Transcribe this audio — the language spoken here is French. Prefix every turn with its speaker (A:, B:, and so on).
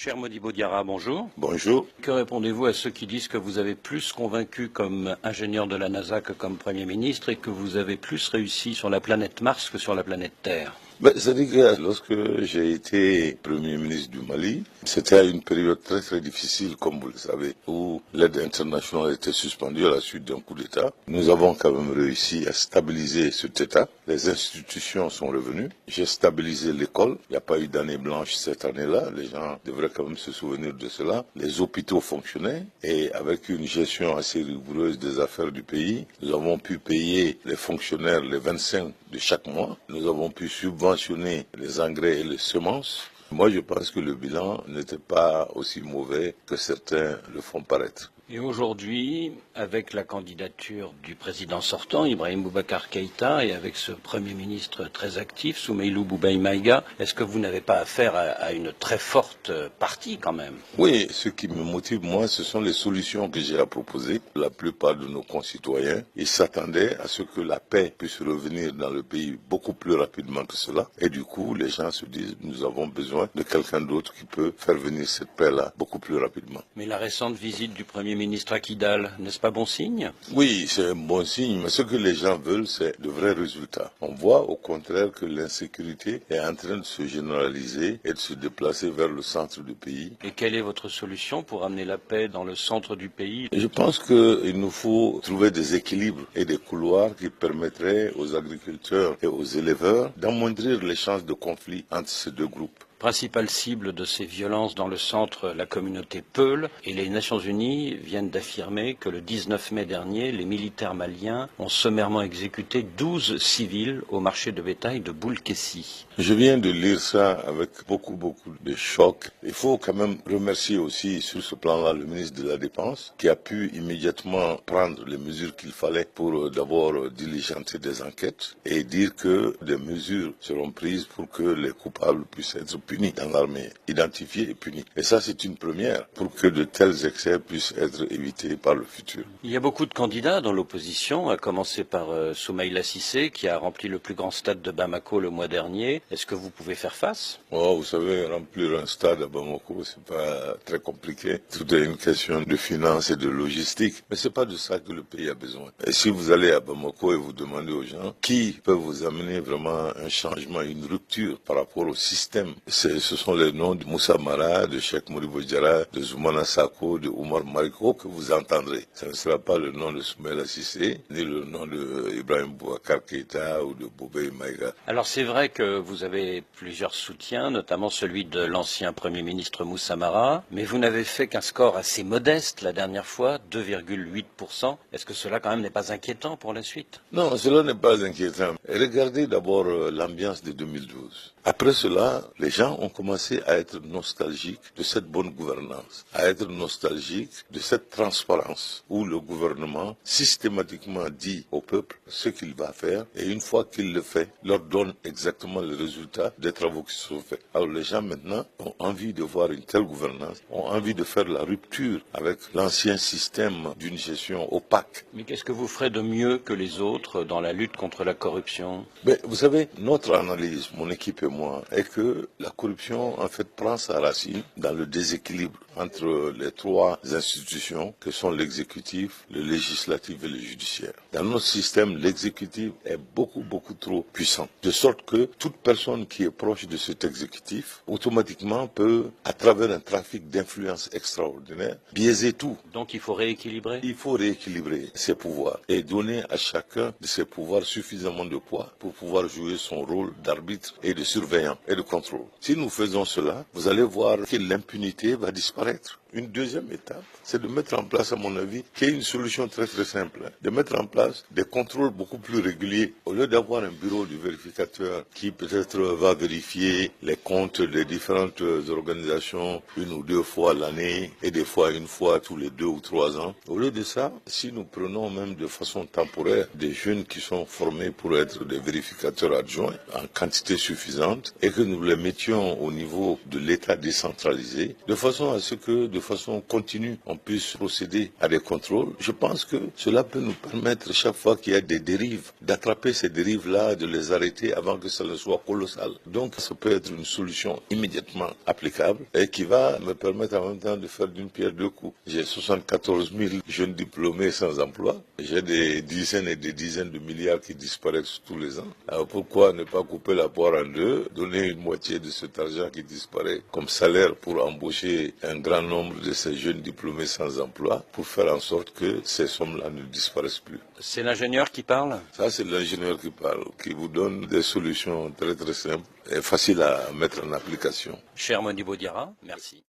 A: Cher Modibo Diarra, bonjour.
B: Bonjour.
A: Que répondez-vous à ceux qui disent que vous avez plus convaincu comme ingénieur de la NASA que comme Premier ministre et que vous avez plus réussi sur la planète Mars que sur la planète Terre?
B: C'est-à-dire que lorsque j'ai été Premier ministre du Mali, c'était à une période très très difficile, comme vous le savez, où l'aide internationale était suspendue à la suite d'un coup d'État. Nous avons quand même réussi à stabiliser cet État. Les institutions sont revenues. J'ai stabilisé l'école. Il n'y a pas eu d'année blanche cette année-là. Les gens devraient quand même se souvenir de cela. Les hôpitaux fonctionnaient et avec une gestion assez rigoureuse des affaires du pays, nous avons pu payer les fonctionnaires les 25 de chaque mois. Nous avons pu subventionner les engrais et les semences. Moi, je pense que le bilan n'était pas aussi mauvais que certains le font paraître.
A: Et aujourd'hui, avec la candidature du président sortant, Ibrahim Boubacar Keïta, et avec ce Premier ministre très actif, Soumeylou Boubèye Maïga, est-ce que vous n'avez pas affaire à une très forte partie quand même?
B: Oui, ce qui me motive, moi, ce sont les solutions que j'ai à proposer. La plupart de nos concitoyens, ils s'attendaient à ce que la paix puisse revenir dans le pays beaucoup plus rapidement que cela. Et du coup, les gens se disent, nous avons besoin de quelqu'un d'autre qui peut faire venir cette paix-là beaucoup plus rapidement.
A: Mais la récente visite du Premier ministre à Kidal, n'est-ce pas bon signe?
B: Oui, c'est un bon signe, mais ce que les gens veulent, c'est de vrais résultats. On voit au contraire que l'insécurité est en train de se généraliser et de se déplacer vers le centre du pays.
A: Et quelle est votre solution pour amener la paix dans le centre du pays?
B: Je pense qu'il nous faut trouver des équilibres et des couloirs qui permettraient aux agriculteurs et aux éleveurs d'amoindrir les chances de conflit entre ces deux groupes.
A: Principale cible de ces violences dans le centre, la communauté Peul, et les Nations Unies viennent d'affirmer que le 19 mai dernier, les militaires maliens ont sommairement exécuté 12 civils au marché de bétail de Boulkessi.
B: Je viens de lire ça avec beaucoup de choc. Il faut quand même remercier aussi sur ce plan-là le ministre de la Défense qui a pu immédiatement prendre les mesures qu'il fallait pour d'abord diligenter des enquêtes et dire que des mesures seront prises pour que les coupables puissent être punis dans l'armée, identifiés et punis. Et ça, c'est une première pour que de tels excès puissent être évités par le futur.
A: Il y a beaucoup de candidats dans l'opposition, à commencer par Soumaïla Cissé, qui a rempli le plus grand stade de Bamako le mois dernier. Est-ce que vous pouvez faire face?
B: Oh, vous savez, remplir un stade à Bamako, c'est pas très compliqué. Tout est une question de finance et de logistique. Mais c'est pas de ça que le pays a besoin. Et si vous allez à Bamako et vous demandez aux gens qui peut vous amener vraiment un changement, une rupture par rapport au système, ce sont les noms de Moussa Mara, de Cheikh Modibo Diarra, de Zoumana Sako, de Oumar Mariko que vous entendrez. Ce ne sera pas le nom de Soumaïla Cissé, ni le nom de Ibrahim Boubacar Keïta ou de Boubèye Maïga.
A: Alors c'est vrai que vous avez plusieurs soutiens, notamment celui de l'ancien Premier ministre Moussa Mara, mais vous n'avez fait qu'un score assez modeste la dernière fois, 2,8%. Est-ce que cela quand même n'est pas inquiétant pour la suite?
B: Non, cela n'est pas inquiétant. Regardez d'abord l'ambiance de 2012. Après cela, les gens ont commencé à être nostalgiques de cette bonne gouvernance, à être nostalgiques de cette transparence où le gouvernement systématiquement dit au peuple ce qu'il va faire et une fois qu'il le fait, leur donne exactement les résultats des travaux qui sont faits. Alors les gens maintenant ont envie de voir une telle gouvernance, ont envie de faire la rupture avec l'ancien système d'une gestion opaque.
A: Mais qu'est-ce que vous ferez de mieux que les autres dans la lutte contre la corruption?
B: Mais vous savez, notre analyse, mon équipe et moi, est que la corruption, en fait, prend sa racine dans le déséquilibre entre les trois institutions que sont l'exécutif, le législatif et le judiciaire. Dans notre système, l'exécutif est beaucoup trop puissant, de sorte que toute personne qui est proche de cet exécutif, automatiquement peut, à travers un trafic d'influence extraordinaire, biaiser tout.
A: Donc il faut rééquilibrer?
B: Il faut rééquilibrer ses pouvoirs et donner à chacun de ses pouvoirs suffisamment de poids pour pouvoir jouer son rôle d'arbitre et de surveillant et de contrôle. Si nous faisons cela, vous allez voir que l'impunité va disparaître. Une deuxième étape, c'est de mettre en place, à mon avis, qui est une solution très simple, de mettre en place des contrôles beaucoup plus réguliers. Au lieu d'avoir un bureau du vérificateur qui peut-être va vérifier les comptes des différentes organisations une ou deux fois l'année et des fois une fois tous les 2 ou 3 ans. Au lieu de ça, si nous prenons même de façon temporaire des jeunes qui sont formés pour être des vérificateurs adjoints en quantité suffisante et que nous les mettions gestion au niveau de l'État décentralisé, de façon à ce que, de façon continue, on puisse procéder à des contrôles. Je pense que cela peut nous permettre, chaque fois qu'il y a des dérives, d'attraper ces dérives-là, de les arrêter avant que ça ne soit colossal. Donc, ça peut être une solution immédiatement applicable et qui va me permettre en même temps de faire d'une pierre deux coups. J'ai 74 000 jeunes diplômés sans emploi. J'ai des dizaines et des dizaines de milliards qui disparaissent tous les ans. Alors pourquoi ne pas couper la poire en deux, donner une moitié de cet argent qui disparaît comme salaire pour embaucher un grand nombre de ces jeunes diplômés sans emploi, pour faire en sorte que ces sommes-là ne disparaissent plus.
A: C'est l'ingénieur qui parle?
B: Ça, c'est l'ingénieur qui parle, qui vous donne des solutions très très simples et faciles à mettre en application.
A: Cher Modibo Diarra, merci.